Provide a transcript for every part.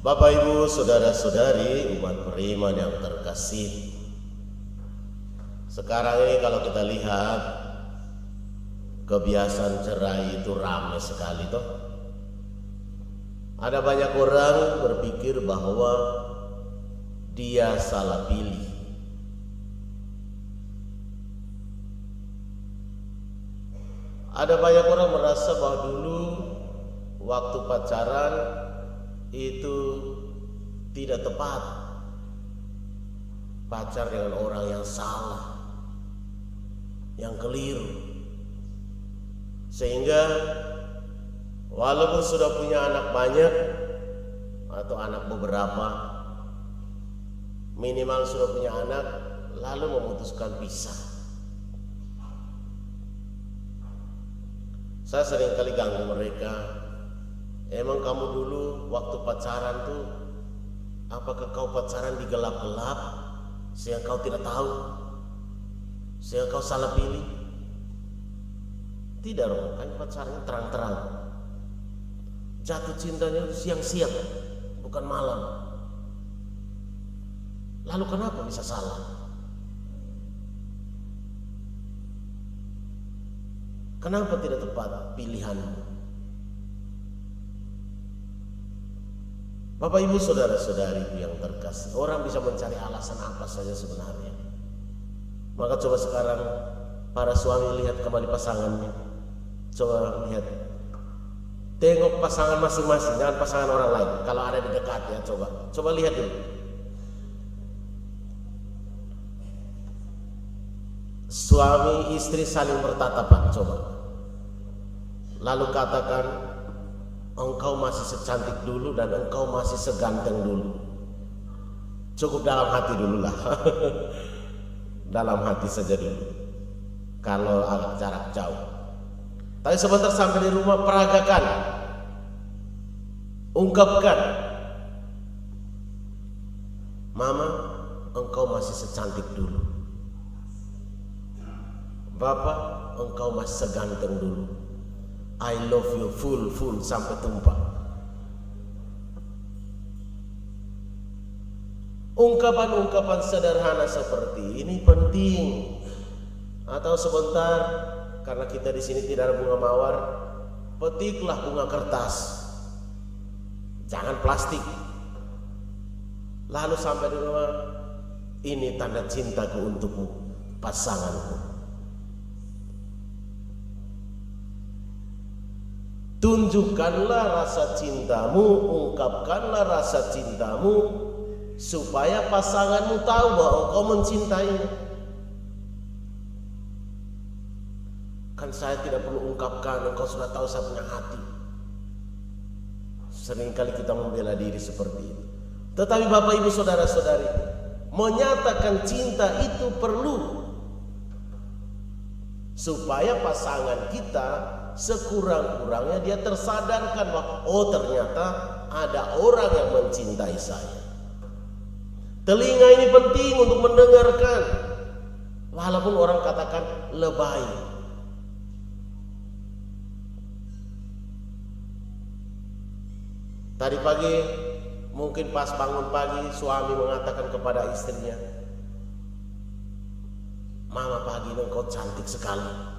Bapak, Ibu, saudara-saudari, umat beriman yang terkasih. Sekarang ini kalau kita lihat, kebiasaan cerai itu ramai sekali toh. Ada banyak orang berpikir bahwa dia salah pilih. Ada banyak orang merasa bahwa dulu waktu pacaran itu tidak tepat, pacar dengan orang yang salah, yang keliru, sehingga walaupun sudah punya anak banyak atau anak beberapa, minimal sudah punya anak, lalu memutuskan pisah. Saya sering kali ganggu mereka, emang kamu dulu waktu pacaran tuh, apakah kau pacaran di gelap-gelap sehingga kau tidak tahu, sehingga kau salah pilih? Tidak dong, kan pacarannya terang-terang. Jatuh cintanya siang-siang, bukan malam. Lalu kenapa bisa salah? Kenapa tidak tepat pilihanmu? Bapak, Ibu, saudara-saudariku yang terkasih, orang bisa mencari alasan apa saja sebenarnya. Maka coba sekarang para suami lihat kembali pasangannya. Coba lihat, tengok pasangan masing-masing, jangan pasangan orang lain. Kalau ada di dekat ya, coba lihat dulu. Suami istri saling bertatapan, coba. Lalu katakan, engkau masih secantik dulu dan engkau masih seganteng dulu. Cukup dalam hati dulu lah. Dalam hati saja dulu, kalau agak jarak jauh. Tapi sebentar sampai di rumah, peragakan, ungkapkan, Mama, engkau masih secantik dulu. Bapak, engkau masih seganteng dulu. I love you full sampai tumpah. Ungkapan-ungkapan sederhana seperti ini penting. Atau sebentar, karena kita di sini tidak ada bunga mawar, petiklah bunga kertas, jangan plastik. Lalu sampai di rumah, ini tanda cintaku untukmu, pasanganku. Tunjukkanlah rasa cintamu, ungkapkanlah rasa cintamu, supaya pasanganmu tahu bahwa engkau mencintainya. Kan saya tidak perlu ungkapkan, engkau sudah tahu saya punya hati. Seringkali kita membela diri seperti itu. Tetapi Bapak, Ibu, saudara-saudari, menyatakan cinta itu perlu, supaya pasangan kita sekurang-kurangnya dia tersadarkan bahwa oh, ternyata ada orang yang mencintai saya. Telinga ini penting untuk mendengarkan, walaupun orang katakan lebay. Tadi pagi mungkin pas bangun pagi, suami mengatakan kepada istrinya, Mama, pagi ini engkau cantik sekali.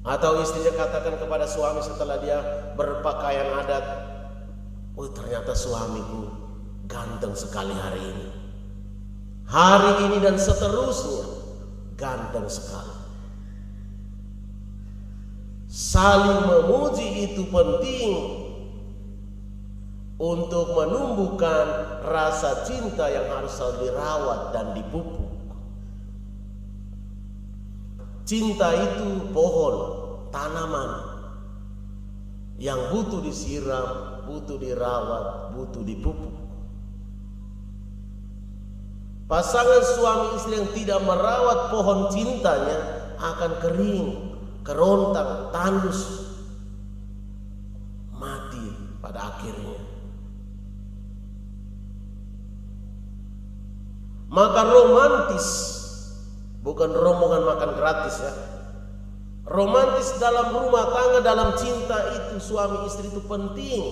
Atau istrinya katakan kepada suami setelah dia berpakaian adat, oh, ternyata suamiku ganteng sekali hari ini. Hari ini dan seterusnya ganteng sekali. Saling memuji itu penting untuk menumbuhkan rasa cinta yang harus selalu dirawat dan dipupuk. Cinta itu pohon, tanaman yang butuh disiram, butuh dirawat, butuh dipupuk. Pasangan suami istri yang tidak merawat pohon cintanya akan kering, kerontang, tandus, mati pada akhirnya. Maka romantis bukan rombongan makan gratis ya. Romantis dalam rumah tangga, dalam cinta itu suami istri itu penting.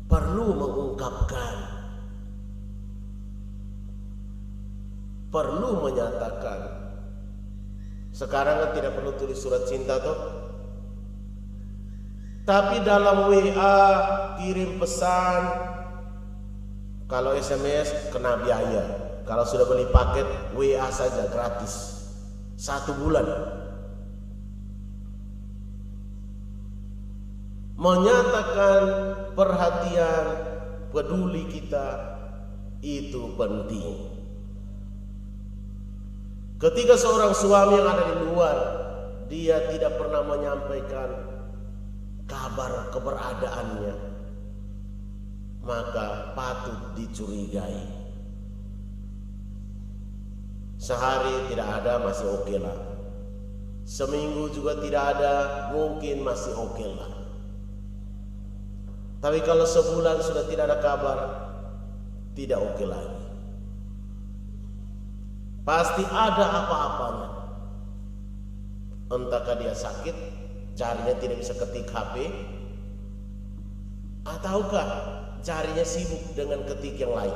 Perlu mengungkapkan, perlu menyatakan. Sekarang kan tidak perlu tulis surat cinta toh. Tapi dalam WA kirim pesan. Kalau SMS kena biaya. Kalau sudah beli paket WA saja gratis 1 bulan. Menyatakan perhatian, peduli kita itu penting. Ketika seorang suami yang ada di luar, dia tidak pernah menyampaikan kabar keberadaannya, maka patut dicurigai. Sehari tidak ada masih oke lah. Seminggu juga tidak ada mungkin masih oke lah. Tapi kalau sebulan sudah tidak ada kabar, tidak oke lagi. Pasti ada apa-apanya. Entahkah dia sakit, jarinya tidak bisa ketik HP, ataukah jarinya sibuk dengan ketik yang lain.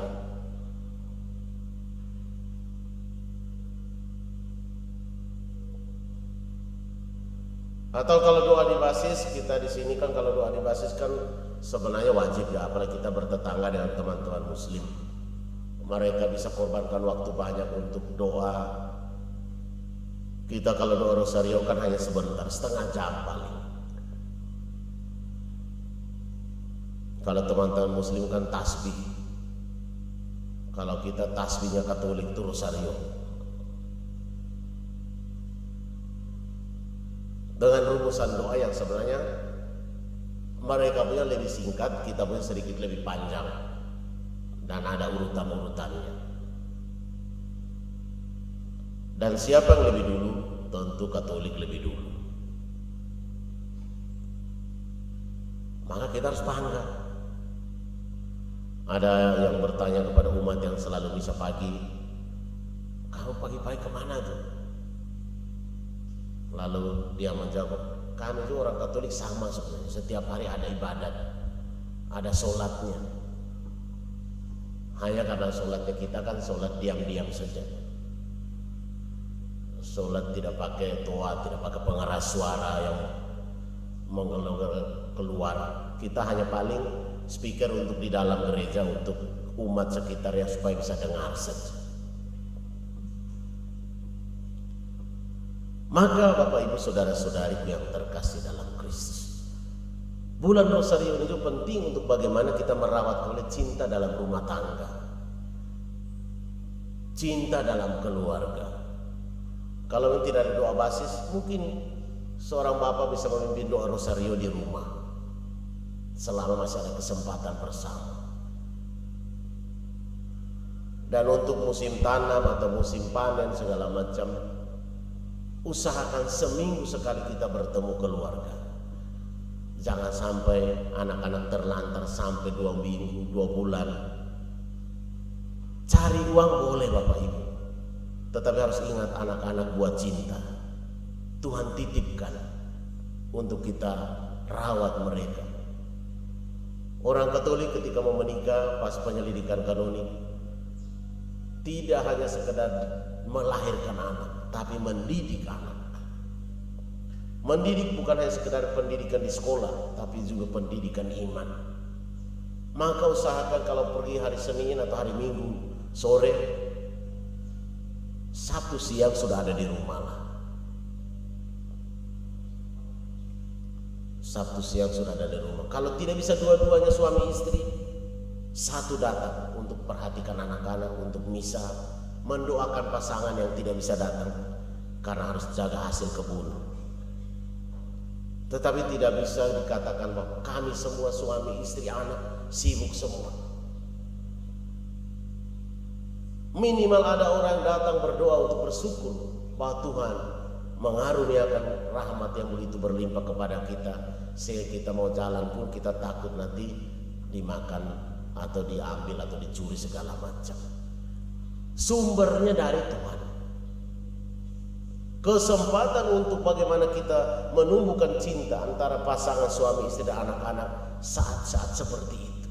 Atau kalau doa di basis, kita di sini kan kalau doa di basis kan sebenarnya wajib ya, apalagi kita bertetangga dengan teman-teman muslim. Mereka bisa korbankan waktu banyak untuk doa. Kita kalau doa rosario kan hanya sebentar, setengah jam paling. Kalau teman-teman muslim kan tasbih. Kalau kita tasbihnya Katolik itu rosario. Dengan rumusan doa yang sebenarnya mereka punya lebih singkat, kita punya sedikit lebih panjang. Dan ada urutan-urutannya. Dan siapa yang lebih dulu? Tentu Katolik lebih dulu. Maka kita harus bangga. Ada yang bertanya kepada umat yang selalu misa pagi, kamu pagi-pagi kemana tuh? Lalu dia menjawab, kami itu orang Katolik sama sebenarnya. Setiap hari ada ibadat, ada sholatnya. Hanya karena sholatnya kita kan sholat diam-diam saja. Sholat tidak pakai toa, tidak pakai pengeras suara yang keluar. Kita hanya paling speaker untuk di dalam gereja untuk umat sekitar ya supaya bisa dengar saja. Maka Bapak Ibu saudara-saudariku yang terkasih dalam Kristus, bulan Rosario itu penting untuk bagaimana kita merawat oleh cinta dalam rumah tangga, cinta dalam keluarga. Kalau tidak ada doa basis, mungkin seorang bapak bisa memimpin doa Rosario di rumah selama masih ada kesempatan bersama. Dan untuk musim tanam atau musim panen segala macam, usahakan seminggu sekali kita bertemu keluarga. Jangan sampai anak-anak terlantar sampai 2 minggu, 2 bulan. Cari uang boleh Bapak Ibu, tetapi harus ingat anak-anak buat cinta. Tuhan titipkan untuk kita rawat mereka. Orang Katolik ketika mau menikah pas penyelidikan kanonik, tidak hanya sekedar melahirkan anak, tapi mendidik anak. Mendidik bukan hanya sekedar pendidikan di sekolah, tapi juga pendidikan iman. Maka usahakan kalau pergi hari Senin atau hari Minggu sore, Sabtu siang sudah ada di rumah lah. Sabtu siang sudah ada di rumah. Kalau tidak bisa dua-duanya suami istri, satu datang untuk perhatikan anak-anak, untuk misa, mendoakan pasangan yang tidak bisa datang karena harus jaga hasil kebun. Tetapi tidak bisa dikatakan bahwa kami semua suami istri anak sibuk semua. Minimal ada orang datang berdoa untuk bersyukur bahwa Tuhan mengaruniakan rahmat yang begitu berlimpah kepada kita, sehingga kita mau jalan pun kita takut nanti dimakan atau diambil atau dicuri segala macam. Sumbernya dari Tuhan. Kesempatan untuk bagaimana kita menumbuhkan cinta antara pasangan suami istri dan anak-anak saat-saat seperti itu.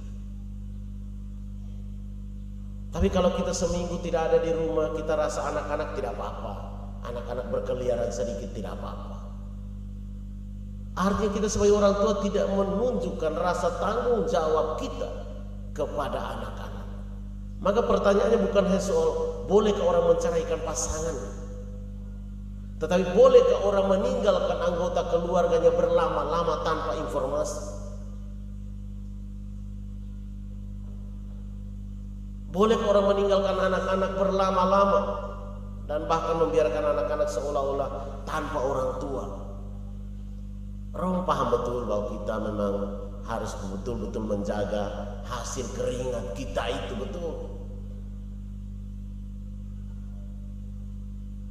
Tapi kalau kita seminggu tidak ada di rumah, kita rasa anak-anak tidak apa-apa. Anak-anak berkeliaran sedikit tidak apa-apa. Artinya kita sebagai orang tua tidak menunjukkan rasa tanggung jawab kita kepada anak-anak. Maka pertanyaannya bukan hanya soal bolehkah orang menceraikan pasangan, tetapi bolehkah orang meninggalkan anggota keluarganya berlama-lama tanpa informasi? Bolehkah orang meninggalkan anak-anak berlama-lama dan bahkan membiarkan anak-anak seolah-olah tanpa orang tua? Orang paham betul bahwa kita memang harus betul-betul menjaga hasil keringat kita itu, betul.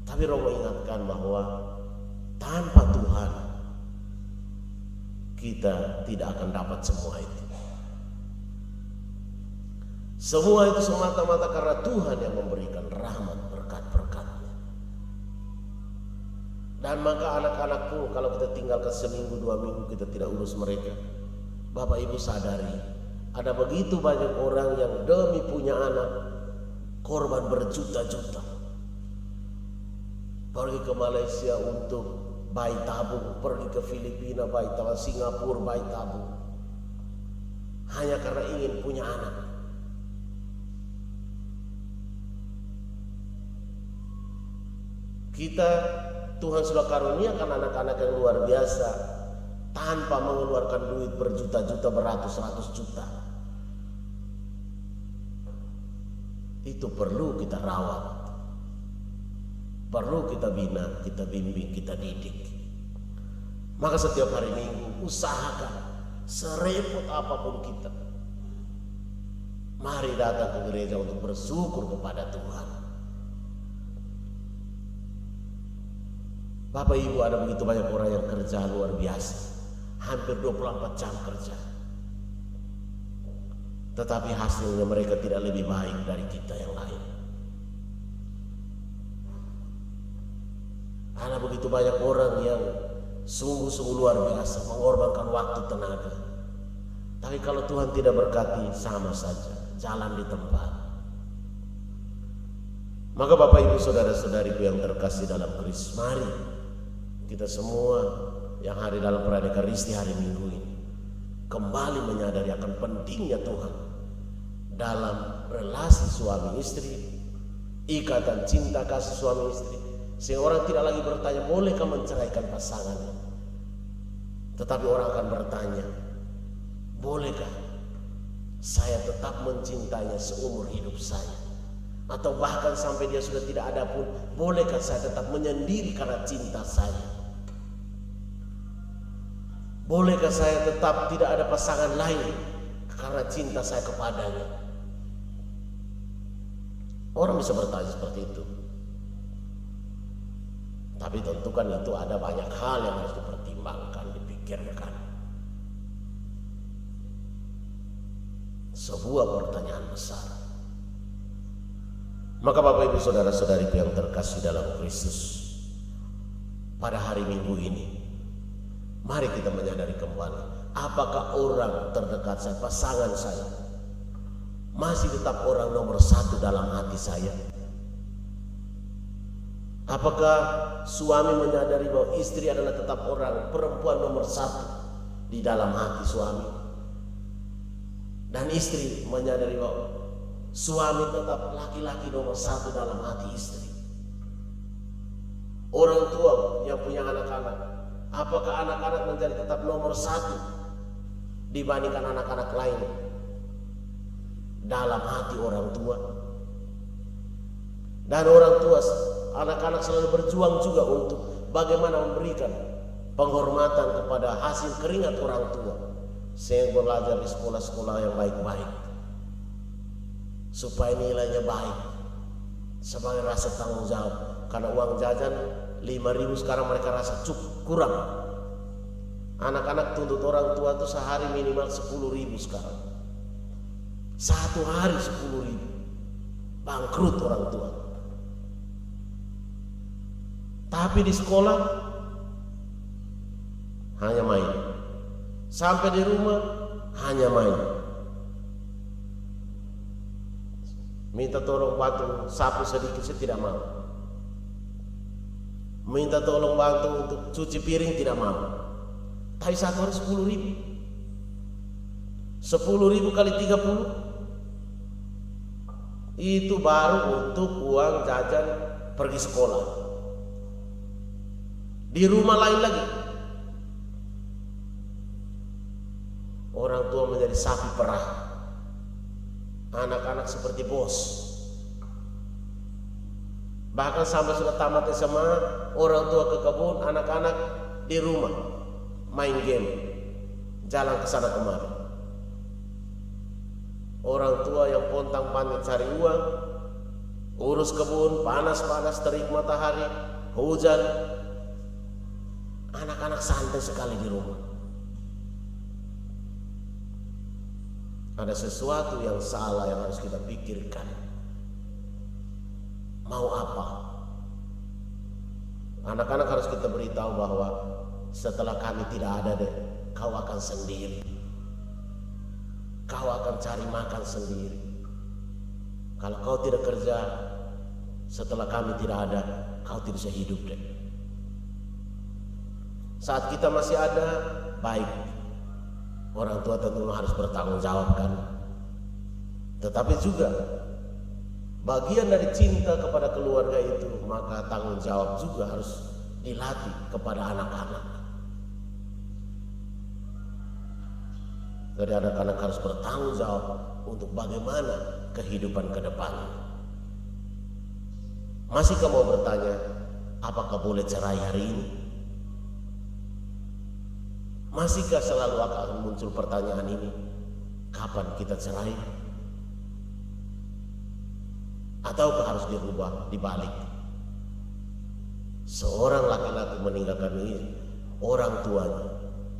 Tapi Romo ingatkan bahwa tanpa Tuhan kita tidak akan dapat semua itu. Semua itu semata-mata karena Tuhan yang memberikan rahmat berkat-berkatnya. Dan maka anak-anak pun kalau kita tinggalkan seminggu 2 minggu kita tidak urus mereka. Bapak Ibu sadari ada begitu banyak orang yang demi punya anak korban berjuta-juta. Pergi ke Malaysia untuk bayi tabung, pergi ke Filipina bayi tabung, Singapura bayi tabung, hanya karena ingin punya anak. Kita, Tuhan sudah karuniakan anak-anak yang luar biasa tanpa mengeluarkan duit berjuta-juta, beratus-ratus juta. Itu perlu kita rawat, perlu kita bina, kita bimbing, kita didik. Maka setiap hari Minggu usahakan serepot apapun kita, mari datang ke gereja untuk bersyukur kepada Tuhan. Bapak Ibu, ada begitu banyak orang yang kerja luar biasa, hampir 24 jam kerja, tetapi hasilnya mereka tidak lebih baik dari kita yang lain. Ada begitu banyak orang yang sungguh-sungguh luar biasa mengorbankan waktu, tenaga, tapi kalau Tuhan tidak berkati, sama saja jalan di tempat. Maka Bapak Ibu saudara-saudariku yang terkasih dalam Kristus, mari kita semua yang hari dalam perayaan Ekaristi hari Minggu ini kembali menyadari akan pentingnya Tuhan dalam relasi suami istri, ikatan cinta kasih suami istri, sehingga orang tidak lagi bertanya bolehkah menceraikan pasangannya, tetapi orang akan bertanya, bolehkah saya tetap mencintainya seumur hidup saya, atau bahkan sampai dia sudah tidak ada pun, bolehkah saya tetap menyendiri karena cinta saya? Bolehkah saya tetap tidak ada pasangan lain karena cinta saya kepadanya? Orang bisa bertanya seperti itu. Tapi tentu kan itu ada banyak hal yang harus dipertimbangkan, dipikirkan. Sebuah pertanyaan besar. Maka Bapak Ibu saudara-saudariku yang terkasih dalam Kristus, pada hari Minggu ini mari kita menyadari kembali, apakah orang terdekat saya, pasangan saya, masih tetap orang nomor 1 dalam hati saya? Apakah suami menyadari bahwa istri adalah tetap orang perempuan nomor 1 di dalam hati suami? Dan istri menyadari bahwa suami tetap laki-laki nomor 1 dalam hati istri? Orang tua yang punya anak-anak, apakah anak-anak menjadi tetap nomor 1 dibandingkan anak-anak lain dalam hati orang tua? Dan orang tua, anak-anak selalu berjuang juga untuk bagaimana memberikan penghormatan kepada hasil keringat orang tua, sehingga belajar di sekolah-sekolah yang baik-baik, supaya nilainya baik, sebagai rasa tanggung jawab. Karena uang jajan 5.000 sekarang mereka rasa cukup kurang. Anak-anak tuntut orang tua itu sehari minimal 10.000 sekarang. Satu hari 10.000, bangkrut orang tua. Tapi di sekolah hanya main. Sampai di rumah hanya main. Minta tolong bantu sapu sedikit, saya tidak mau. Minta tolong bantu untuk cuci piring, tidak mau. Tapi satu hari 10.000. 10.000 kali 30, itu baru untuk uang jajan pergi sekolah. Di rumah lain lagi. Orang tua menjadi sapi perah. Anak-anak seperti bos. Bahkan sampai sudah tamat SMA, orang tua ke kebun, anak-anak di rumah main game, jalan ke sana kemari. Orang tua yang pontang-panting cari uang, urus kebun, panas-panas, terik matahari, hujan. Anak-anak santai sekali di rumah. Ada sesuatu yang salah yang harus kita pikirkan. Mau apa? Anak-anak harus kita beritahu bahwa setelah kami tidak ada deh, kau akan sendiri. Kau akan cari makan sendiri. Kalau kau tidak kerja, setelah kami tidak ada, kau tidak bisa hidup deh. Saat kita masih ada, baik. Orang tua tentu harus bertanggung jawab kan. Tetapi juga bagian dari cinta kepada keluarga itu, maka tanggung jawab juga harus dilatih kepada anak-anak. Jadi anak-anak harus bertanggung jawab untuk bagaimana kehidupan ke depan. Masihkah mau bertanya, apakah boleh cerai hari ini? Masihkah selalu akan muncul pertanyaan ini, kapan kita cerai? Ataukah harus dirubah, dibalik? Seorang laki-laki meninggalkan orang tuanya,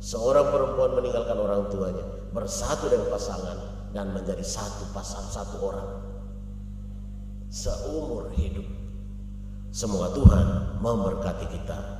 seorang perempuan meninggalkan orang tuanya, bersatu dengan pasangan dan menjadi satu pasang, satu orang seumur hidup. Semoga Tuhan memberkati kita.